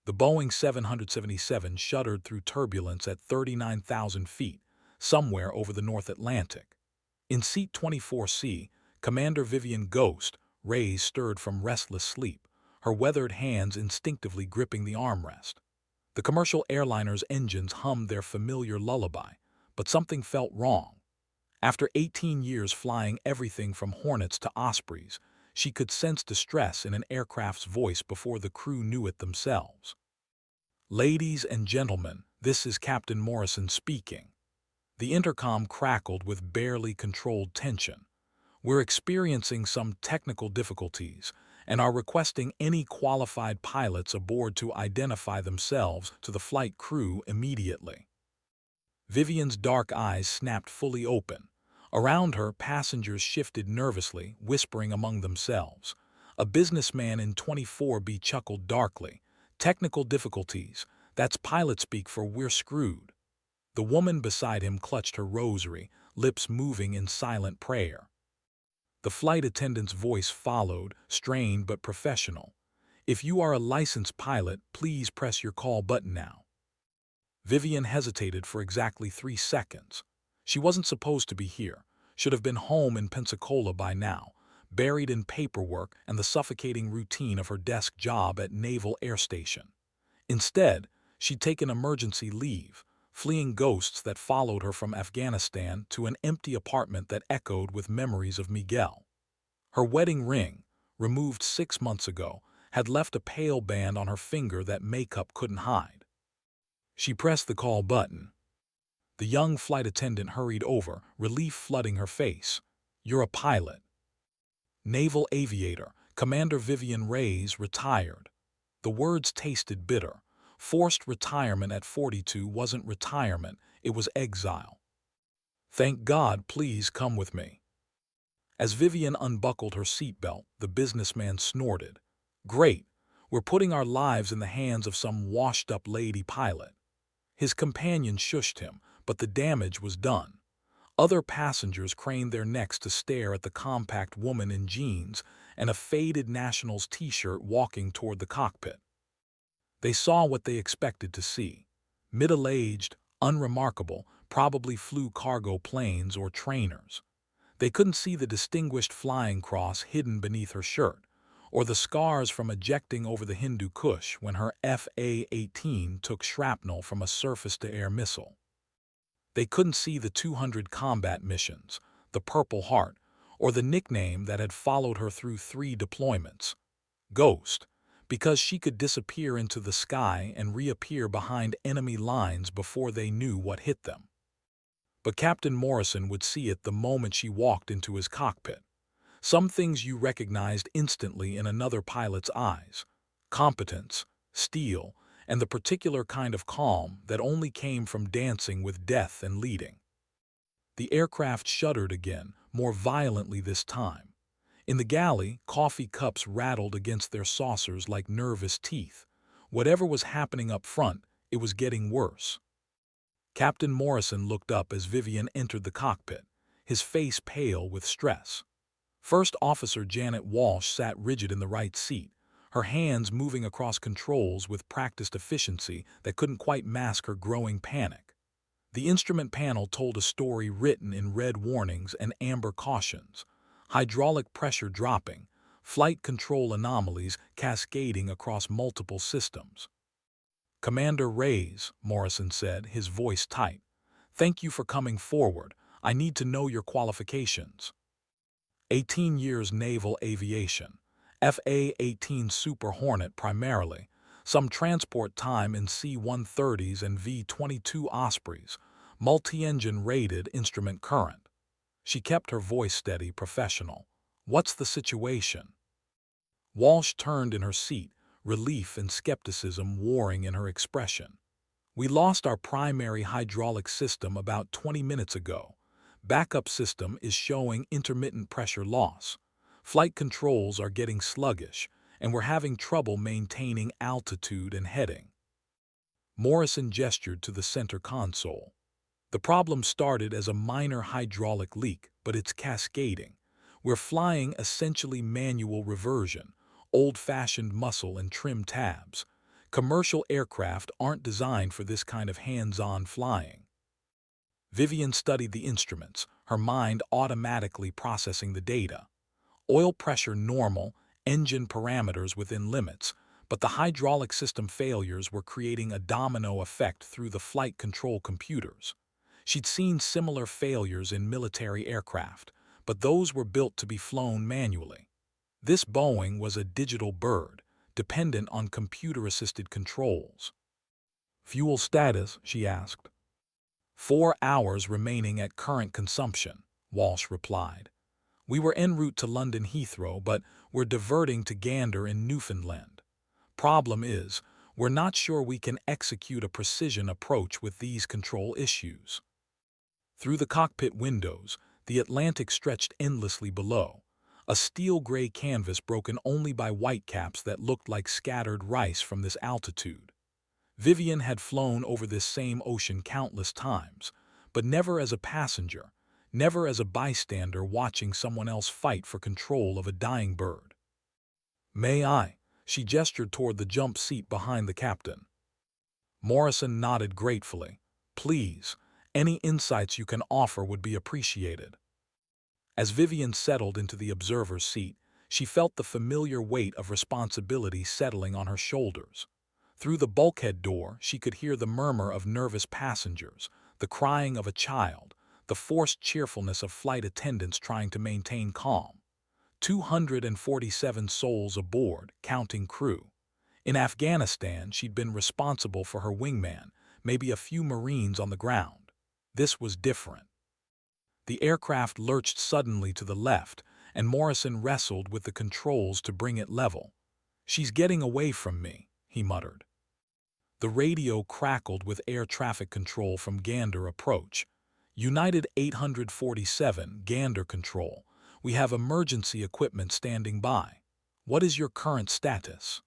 The Boeing 777 shuddered through turbulence at 39,000 feet, somewhere over the North Atlantic. In Seat 24C, Commander Vivian Ghost Reyes stirred from restless sleep, her weathered hands instinctively gripping the armrest. The commercial airliner's engines hummed their familiar lullaby, but something felt wrong. After 18 years flying everything from Hornets to Ospreys, she could sense distress in an aircraft's voice before the crew knew it themselves. "Ladies and gentlemen, this is Captain Morrison speaking." The intercom crackled with barely controlled tension. "We're experiencing some technical difficulties and are requesting any qualified pilots aboard to identify themselves to the flight crew immediately." Vivian's dark eyes snapped fully open. Around her, passengers shifted nervously, whispering among themselves. A businessman in 24B chuckled darkly. "Technical difficulties. That's pilot speak for we're screwed." The woman beside him clutched her rosary, lips moving in silent prayer. The flight attendant's voice followed, strained but professional. "If you are a licensed pilot, please press your call button now." Vivian hesitated for exactly 3 seconds. She wasn't supposed to be here, should have been home in Pensacola by now, buried in paperwork and the suffocating routine of her desk job at Naval Air Station. Instead, she'd taken emergency leave, fleeing ghosts that followed her from Afghanistan to an empty apartment that echoed with memories of Miguel. Her wedding ring, removed 6 months ago, had left a pale band on her finger that makeup couldn't hide. She pressed the call button. The young flight attendant hurried over, relief flooding her face. "You're a pilot." "Naval aviator, Commander Vivian Reyes, retired." The words tasted bitter. Forced retirement at 42 wasn't retirement, it was exile. "Thank God, please come with me." As Vivian unbuckled her seatbelt, the businessman snorted. "Great, we're putting our lives in the hands of some washed-up lady pilot." His companion shushed him, but the damage was done. Other passengers craned their necks to stare at the compact woman in jeans and a faded Nationals t-shirt walking toward the cockpit. They saw what they expected to see. Middle-aged, unremarkable, probably flew cargo planes or trainers. They couldn't see the distinguished flying cross hidden beneath her shirt, or the scars from ejecting over the Hindu Kush when her FA-18 took shrapnel from a surface-to-air missile. They couldn't see the 200 combat missions, the Purple Heart, or the nickname that had followed her through 3 deployments, Ghost, because she could disappear into the sky and reappear behind enemy lines before they knew what hit them. But Captain Morrison would see it the moment she walked into his cockpit. Some things you recognized instantly in another pilot's eyes: competence, steel, and the particular kind of calm that only came from dancing with death and leading. The aircraft shuddered again, more violently this time. In the galley, coffee cups rattled against their saucers like nervous teeth. Whatever was happening up front, it was getting worse. Captain Morrison looked up as Vivian entered the cockpit, his face pale with stress. First Officer Janet Walsh sat rigid in the right seat, her hands moving across controls with practiced efficiency that couldn't quite mask her growing panic. The instrument panel told a story written in red warnings and amber cautions: hydraulic pressure dropping, flight control anomalies cascading across multiple systems. "Commander Reyes," Morrison said, his voice tight, "thank you for coming forward. I need to know your qualifications." 18 years naval aviation, FA-18 Super Hornet primarily, some transport time in C-130s and V-22 Ospreys, multi-engine rated instrument current. She kept her voice steady, professional. "What's the situation?" Walsh turned in her seat, relief and skepticism warring in her expression. "We lost our primary hydraulic system about 20 minutes ago. Backup system is showing intermittent pressure loss. Flight controls are getting sluggish, and we're having trouble maintaining altitude and heading." Morrison gestured to the center console. "The problem started as a minor hydraulic leak, but it's cascading. We're flying essentially manual reversion, old-fashioned muscle and trim tabs. Commercial aircraft aren't designed for this kind of hands-on flying. Vivian studied the instruments, her mind automatically processing the data. Oil pressure normal, engine parameters within limits, but the hydraulic system failures were creating a domino effect through the flight control computers. She'd seen similar failures in military aircraft, but those were built to be flown manually. This Boeing was a digital bird, dependent on computer-assisted controls. Fuel status, she asked. 4 hours remaining at current consumption, Walsh replied. We were en route to London Heathrow, but we're diverting to Gander in Newfoundland. Problem is, we're not sure we can execute a precision approach with these control issues. Through the cockpit windows, the Atlantic stretched endlessly below, a steel-gray canvas broken only by whitecaps that looked like scattered rice from this altitude. Vivian had flown over this same ocean countless times, but never as a passenger, never as a bystander watching someone else fight for control of a dying bird. May I? She gestured toward the jump seat behind the captain. Morrison nodded gratefully. Please, any insights you can offer would be appreciated. As Vivian settled into the observer's seat, she felt the familiar weight of responsibility settling on her shoulders. Through the bulkhead door, she could hear the murmur of nervous passengers, the crying of a child, the forced cheerfulness of flight attendants trying to maintain calm. 247 souls aboard, counting crew. In Afghanistan, she'd been responsible for her wingman, maybe a few Marines on the ground. This was different. The aircraft lurched suddenly to the left, and Morrison wrestled with the controls to bring it level. She's getting away from me, he muttered. The radio crackled with air traffic control from Gander approach. United 847, Gander Control. We have emergency equipment standing by. What is your current status?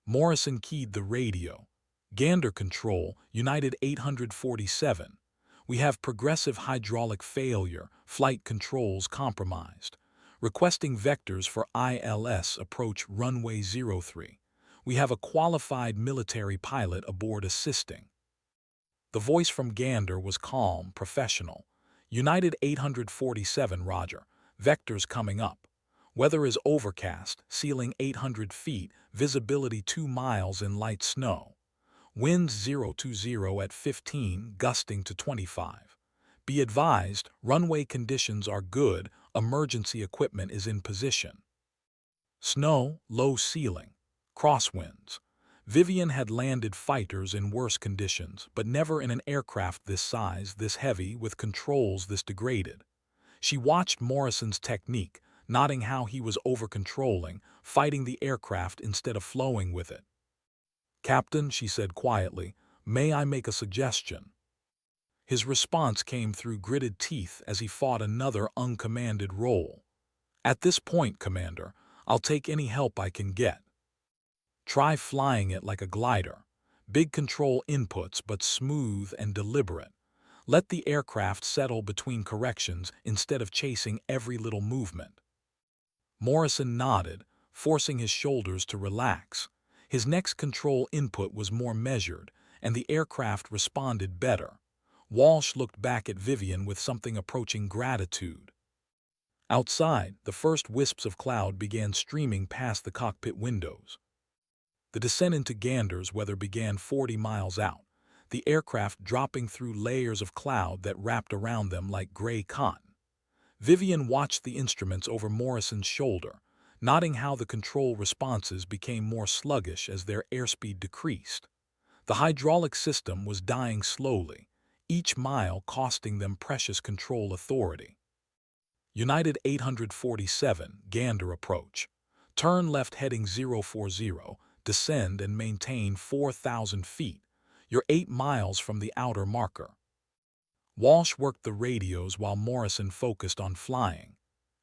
Morrison keyed the radio. Gander Control, United 847. We have progressive hydraulic failure, flight controls compromised. Requesting vectors for ILS approach runway 03. We have a qualified military pilot aboard assisting. The voice from Gander was calm, professional. United 847, roger. Vectors coming up. Weather is overcast, ceiling 800 feet, visibility 2 miles in light snow. Winds 020 at 15, gusting to 25. Be advised, runway conditions are good, emergency equipment is in position. Snow, low ceiling, crosswinds. Vivian had landed fighters in worse conditions, but never in an aircraft this size, this heavy, with controls this degraded. She watched Morrison's technique, noting how he was over-controlling, fighting the aircraft instead of flowing with it. Captain, she said quietly, may I make a suggestion? His response came through gritted teeth as he fought another uncommanded role. At this point, Commander, I'll take any help I can get. Try flying it like a glider. Big control inputs, but smooth and deliberate. Let the aircraft settle between corrections instead of chasing every little movement. Morrison nodded, forcing his shoulders to relax. His next control input was more measured, and the aircraft responded better. Walsh looked back at Vivian with something approaching gratitude. Outside, the first wisps of cloud began streaming past the cockpit windows. The descent into Gander's weather began 40 miles out, the aircraft dropping through layers of cloud that wrapped around them like gray cotton. Vivian watched the instruments over Morrison's shoulder, noting how the control responses became more sluggish as their airspeed decreased. The hydraulic system was dying slowly, each mile costing them precious control authority. United 847, Gander approach. Turn left heading 040, descend and maintain 4,000 feet. You're 8 miles from the outer marker. Walsh worked the radios while Morrison focused on flying.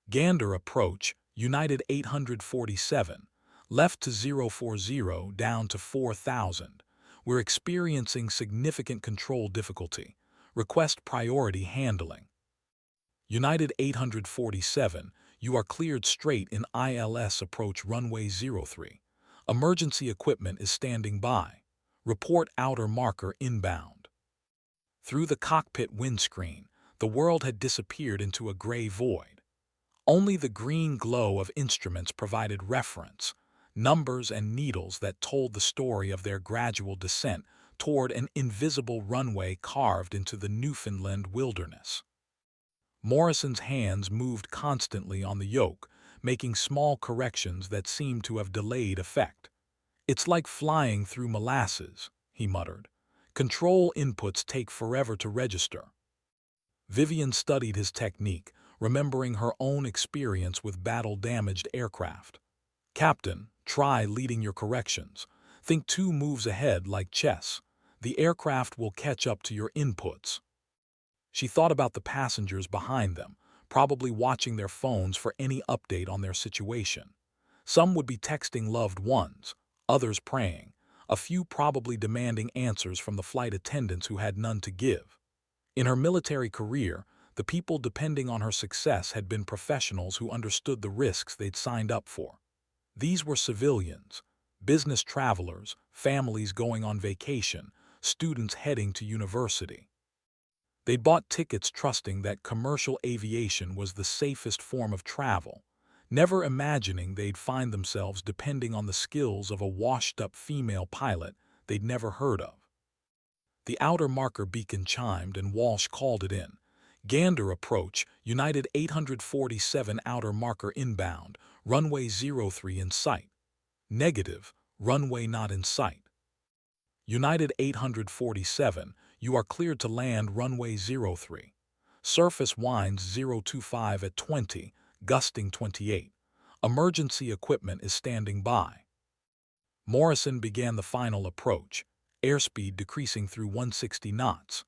Gander approach, United 847, left to 040 down to 4,000. We're experiencing significant control difficulty. Request priority handling. United 847, you are cleared straight in ILS approach runway 03. Emergency equipment is standing by. Report outer marker inbound. Through the cockpit windscreen, the world had disappeared into a gray void. Only the green glow of instruments provided reference, numbers and needles that told the story of their gradual descent toward an invisible runway carved into the Newfoundland wilderness. Morrison's hands moved constantly on the yoke, making small corrections that seemed to have delayed effect. "It's like flying through molasses," he muttered. "Control inputs take forever to register." Vivian studied his technique, remembering her own experience with battle-damaged aircraft. "Captain, try leading your corrections. Think 2 moves ahead like chess. The aircraft will catch up to your inputs." She thought about the passengers behind them, probably watching their phones for any update on their situation. Some would be texting loved ones, others praying, a few probably demanding answers from the flight attendants who had none to give. In her military career, the people depending on her success had been professionals who understood the risks they'd signed up for. These were civilians, business travelers, families going on vacation, students heading to university. They'd bought tickets trusting that commercial aviation was the safest form of travel, never imagining they'd find themselves depending on the skills of a washed-up female pilot they'd never heard of. The outer marker beacon chimed and Walsh called it in. "Gander approach, United 847 outer marker inbound, runway 03 in sight." "Negative, runway not in sight." "United 847, you are cleared to land runway 03. Surface winds 025 at 20, gusting 28. Emergency equipment is standing by." Morrison began the final approach, airspeed decreasing through 160 knots.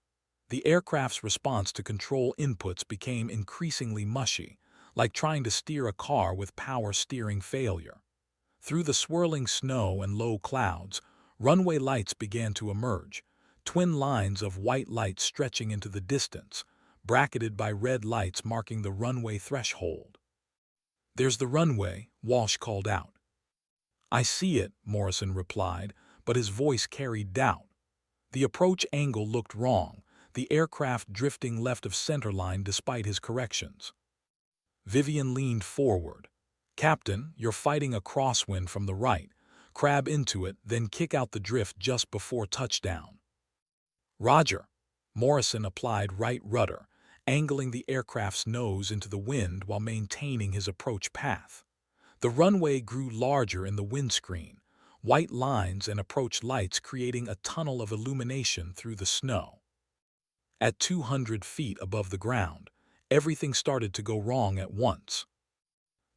The aircraft's response to control inputs became increasingly mushy, like trying to steer a car with power steering failure. Through the swirling snow and low clouds, runway lights began to emerge, twin lines of white light stretching into the distance, bracketed by red lights marking the runway threshold. "There's the runway," Walsh called out. "I see it," Morrison replied, but his voice carried doubt. The approach angle looked wrong, the aircraft drifting left of centerline despite his corrections. Vivian leaned forward. "Captain, you're fighting a crosswind from the right. Crab into it, then kick out the drift just before touchdown." "Roger." Morrison applied right rudder, angling the aircraft's nose into the wind while maintaining his approach path. The runway grew larger in the windscreen, white lines and approach lights creating a tunnel of illumination through the snow. At 200 feet above the ground, everything started to go wrong at once.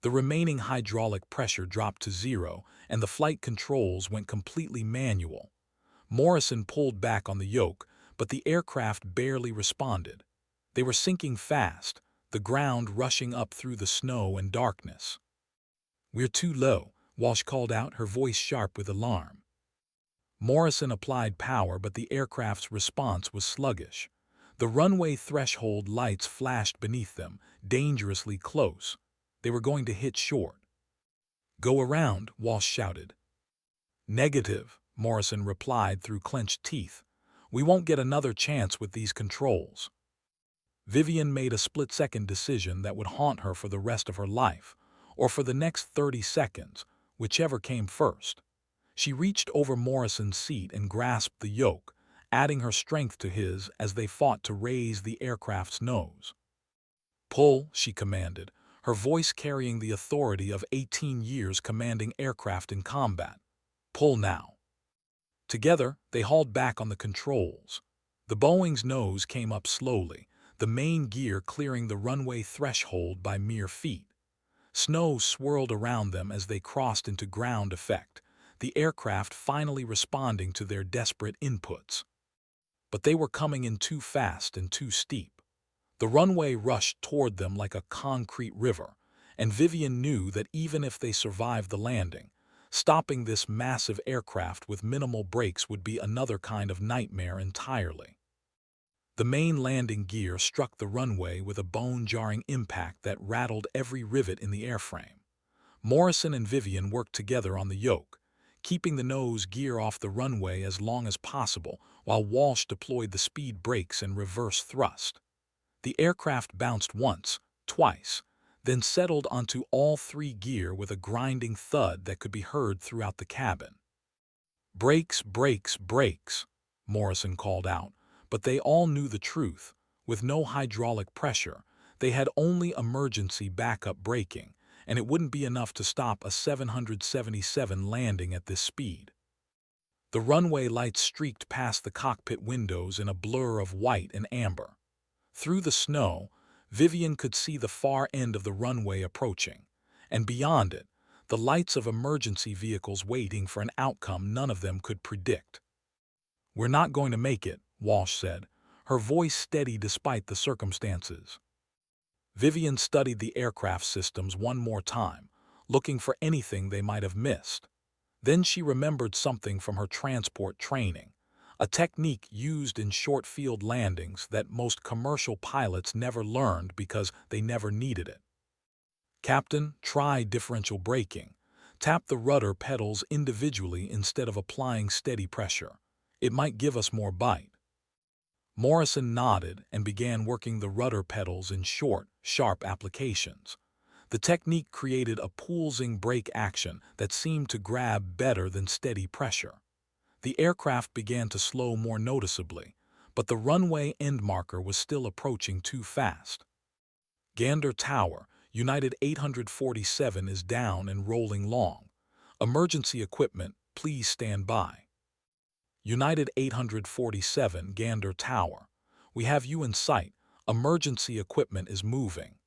The remaining hydraulic pressure dropped to 0, and the flight controls went completely manual. Morrison pulled back on the yoke, but the aircraft barely responded. They were sinking fast, the ground rushing up through the snow and darkness. "We're too low," Walsh called out, her voice sharp with alarm. Morrison applied power, but the aircraft's response was sluggish. The runway threshold lights flashed beneath them, dangerously close. They were going to hit short. "Go around," Walsh shouted. "Negative," Morrison replied through clenched teeth. "We won't get another chance with these controls." Vivian made a split-second decision that would haunt her for the rest of her life, or for the next 30 seconds, whichever came first. She reached over Morrison's seat and grasped the yoke, adding her strength to his as they fought to raise the aircraft's nose. "Pull," she commanded, her voice carrying the authority of 18 years commanding aircraft in combat. "Pull now." Together, they hauled back on the controls. The Boeing's nose came up slowly, the main gear clearing the runway threshold by mere feet. Snow swirled around them as they crossed into ground effect, the aircraft finally responding to their desperate inputs. But they were coming in too fast and too steep. The runway rushed toward them like a concrete river, and Vivian knew that even if they survived the landing, stopping this massive aircraft with minimal brakes would be another kind of nightmare entirely. The main landing gear struck the runway with a bone-jarring impact that rattled every rivet in the airframe. Morrison and Vivian worked together on the yoke, keeping the nose gear off the runway as long as possible while Walsh deployed the speed brakes and reverse thrust. The aircraft bounced once, twice, then settled onto all three gear with a grinding thud that could be heard throughout the cabin. "Brakes, brakes, brakes," Morrison called out, but they all knew the truth. With no hydraulic pressure, they had only emergency backup braking, and it wouldn't be enough to stop a 777 landing at this speed. The runway lights streaked past the cockpit windows in a blur of white and amber. Through the snow, Vivian could see the far end of the runway approaching, and beyond it, the lights of emergency vehicles waiting for an outcome none of them could predict. "We're not going to make it," Walsh said, her voice steady despite the circumstances. Vivian studied the aircraft systems one more time, looking for anything they might have missed. Then she remembered something from her transport training, a technique used in short-field landings that most commercial pilots never learned because they never needed it. "Captain, try differential braking. Tap the rudder pedals individually instead of applying steady pressure. It might give us more bite." Morrison nodded and began working the rudder pedals in short, sharp applications. The technique created a pulsing brake action that seemed to grab better than steady pressure. The aircraft began to slow more noticeably, but the runway end marker was still approaching too fast. "Gander Tower, United 847 is down and rolling long. Emergency equipment, please stand by." "United 847, Gander Tower. We have you in sight. Emergency equipment is moving."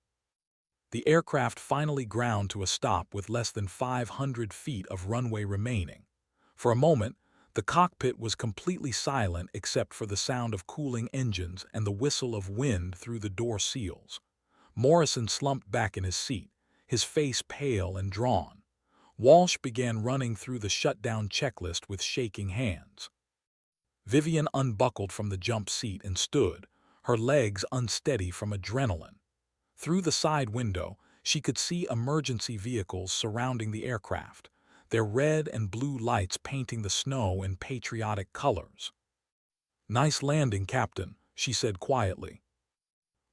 The aircraft finally ground to a stop with less than 500 feet of runway remaining. For a moment, the cockpit was completely silent except for the sound of cooling engines and the whistle of wind through the door seals. Morrison slumped back in his seat, his face pale and drawn. Walsh began running through the shutdown checklist with shaking hands. Vivian unbuckled from the jump seat and stood, her legs unsteady from adrenaline. Through the side window, she could see emergency vehicles surrounding the aircraft, their red and blue lights painting the snow in patriotic colors. "Nice landing, Captain," she said quietly.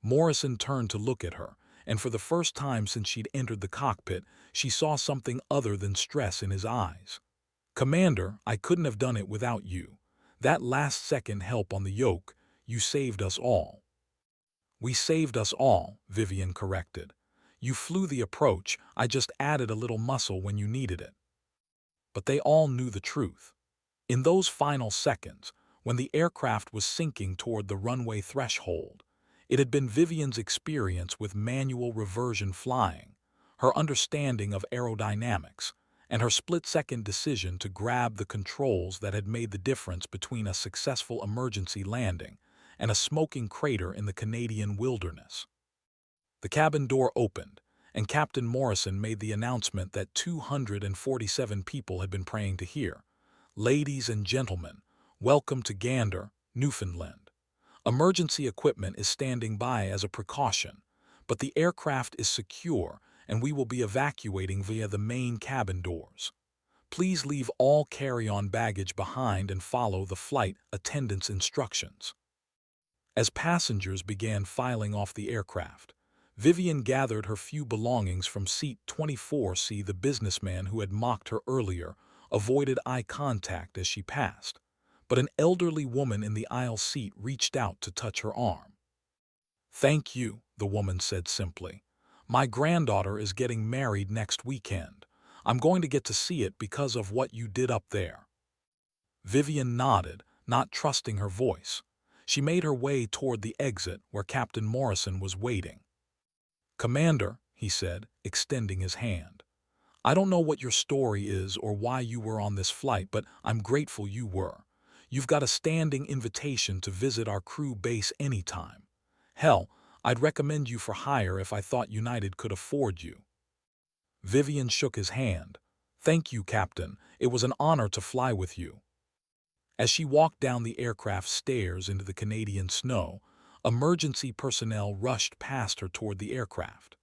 Morrison turned to look at her, and for the first time since she'd entered the cockpit, she saw something other than stress in his eyes. "Commander, I couldn't have done it without you. That last-second help on the yoke, you saved us all." "We saved us all," Vivian corrected. "You flew the approach, I just added a little muscle when you needed it." But they all knew the truth. In those final seconds, when the aircraft was sinking toward the runway threshold, it had been Vivian's experience with manual reversion flying, her understanding of aerodynamics, and her split-second decision to grab the controls that had made the difference between a successful emergency landing and a smoking crater in the Canadian wilderness. The cabin door opened, and Captain Morrison made the announcement that 247 people had been praying to hear. "Ladies and gentlemen, welcome to Gander, Newfoundland. Emergency equipment is standing by as a precaution, but the aircraft is secure and we will be evacuating via the main cabin doors. Please leave all carry-on baggage behind and follow the flight attendant's instructions." As passengers began filing off the aircraft, Vivian gathered her few belongings from seat 24C. The businessman who had mocked her earlier avoided eye contact as she passed, but an elderly woman in the aisle seat reached out to touch her arm. "Thank you," the woman said simply. "My granddaughter is getting married next weekend. I'm going to get to see it because of what you did up there." Vivian nodded, not trusting her voice. She made her way toward the exit where Captain Morrison was waiting. "Commander," he said, extending his hand. "I don't know what your story is or why you were on this flight, but I'm grateful you were. You've got a standing invitation to visit our crew base anytime. Hell, I'd recommend you for hire if I thought United could afford you." Vivian shook his hand. "Thank you, Captain. It was an honor to fly with you." As she walked down the aircraft stairs into the Canadian snow, emergency personnel rushed past her toward the aircraft.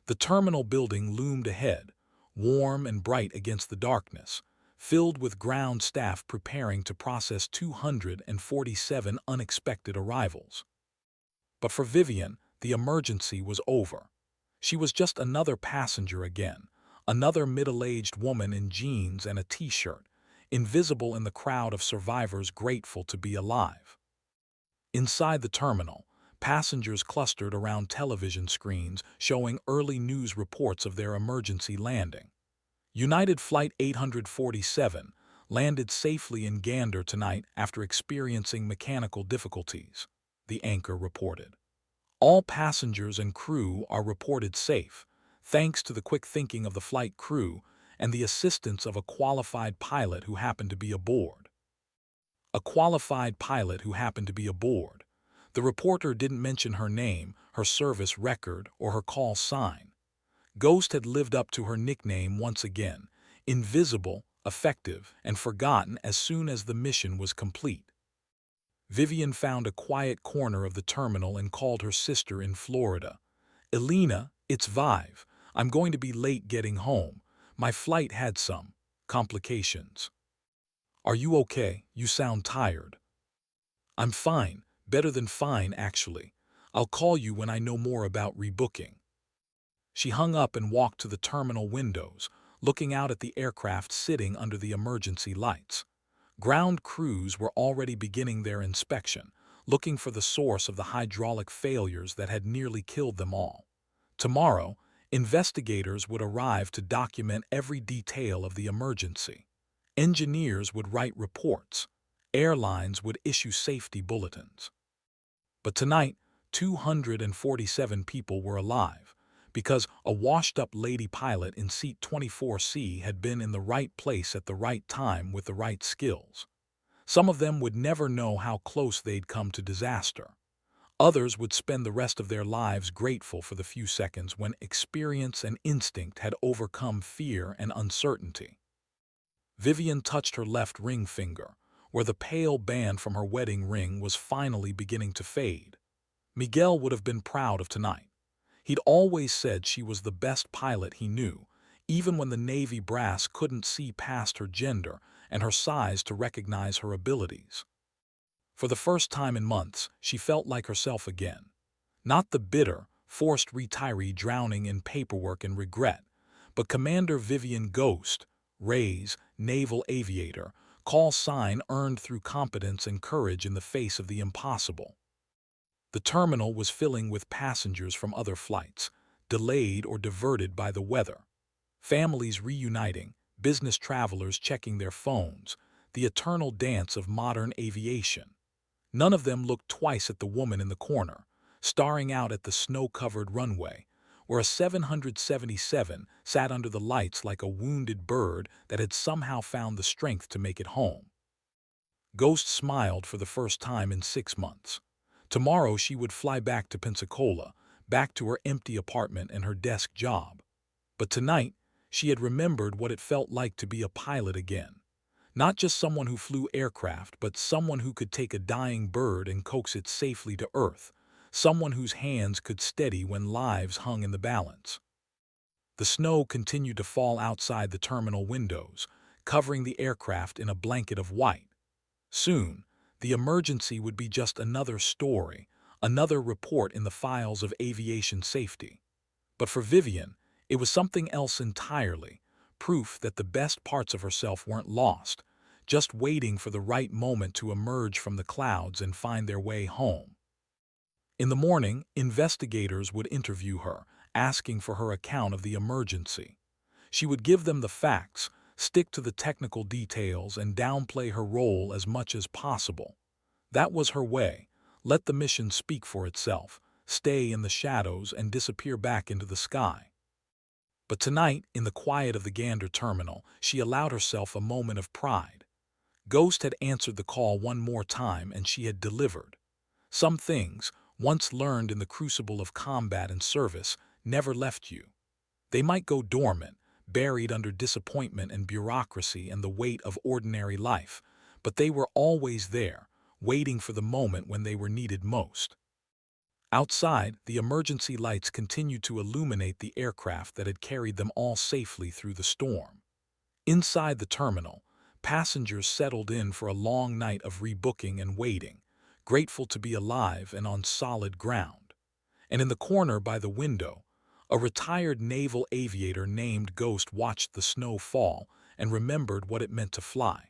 The terminal building loomed ahead, warm and bright against the darkness, filled with ground staff preparing to process 247 unexpected arrivals. But for Vivian, the emergency was over. She was just another passenger again, another middle-aged woman in jeans and a t-shirt, invisible in the crowd of survivors grateful to be alive. Inside the terminal, passengers clustered around television screens showing early news reports of their emergency landing. United Flight 847 landed safely in Gander tonight after experiencing mechanical difficulties, the anchor reported. All passengers and crew are reported safe, thanks to the quick thinking of the flight crew and the assistance of a qualified pilot who happened to be aboard. A qualified pilot who happened to be aboard. The reporter didn't mention her name, her service record, or her call sign. Ghost had lived up to her nickname once again, invisible, effective, and forgotten as soon as the mission was complete. Vivian found a quiet corner of the terminal and called her sister in Florida. "Elena, it's Vive. I'm going to be late getting home. My flight had some complications." "Are you okay? You sound tired." "I'm fine, better than fine, actually. I'll call you when I know more about rebooking." She hung up and walked to the terminal windows, looking out at the aircraft sitting under the emergency lights. Ground crews were already beginning their inspection, looking for the source of the hydraulic failures that had nearly killed them all. Tomorrow, investigators would arrive to document every detail of the emergency. Engineers would write reports. Airlines would issue safety bulletins. But tonight, 247 people were alive, because a washed-up lady pilot in seat 24C had been in the right place at the right time with the right skills. Some of them would never know how close they'd come to disaster. Others would spend the rest of their lives grateful for the few seconds when experience and instinct had overcome fear and uncertainty. Vivian touched her left ring finger, where the pale band from her wedding ring was finally beginning to fade. Miguel would have been proud of tonight. He'd always said she was the best pilot he knew, even when the Navy brass couldn't see past her gender and her size to recognize her abilities. For the first time in months, she felt like herself again. Not the bitter, forced retiree drowning in paperwork and regret, but Commander Vivian Ghost, Ray's naval aviator, call sign earned through competence and courage in the face of the impossible. The terminal was filling with passengers from other flights, delayed or diverted by the weather. Families reuniting, business travelers checking their phones, the eternal dance of modern aviation. None of them looked twice at the woman in the corner, staring out at the snow-covered runway, where a 777 sat under the lights like a wounded bird that had somehow found the strength to make it home. Ghost smiled for the first time in 6 months. Tomorrow she would fly back to Pensacola, back to her empty apartment and her desk job. But tonight, she had remembered what it felt like to be a pilot again. Not just someone who flew aircraft, but someone who could take a dying bird and coax it safely to Earth. Someone whose hands could steady when lives hung in the balance. The snow continued to fall outside the terminal windows, covering the aircraft in a blanket of white. Soon, the emergency would be just another story, another report in the files of aviation safety. But for Vivian, it was something else entirely, proof that the best parts of herself weren't lost, just waiting for the right moment to emerge from the clouds and find their way home. In the morning, investigators would interview her, asking for her account of the emergency. She would give them the facts, stick to the technical details, and downplay her role as much as possible. That was her way. Let the mission speak for itself, stay in the shadows, and disappear back into the sky. But tonight, in the quiet of the Gander terminal, she allowed herself a moment of pride. Ghost had answered the call one more time, and she had delivered. Some things, once learned in the crucible of combat and service, never left you. They might go dormant, buried under disappointment and bureaucracy and the weight of ordinary life, but they were always there, waiting for the moment when they were needed most. Outside, the emergency lights continued to illuminate the aircraft that had carried them all safely through the storm. Inside the terminal, Passengers settled in for a long night of rebooking and waiting, grateful to be alive and on solid ground. And in the corner by the window, a retired naval aviator named Ghost watched the snow fall and remembered what it meant to fly.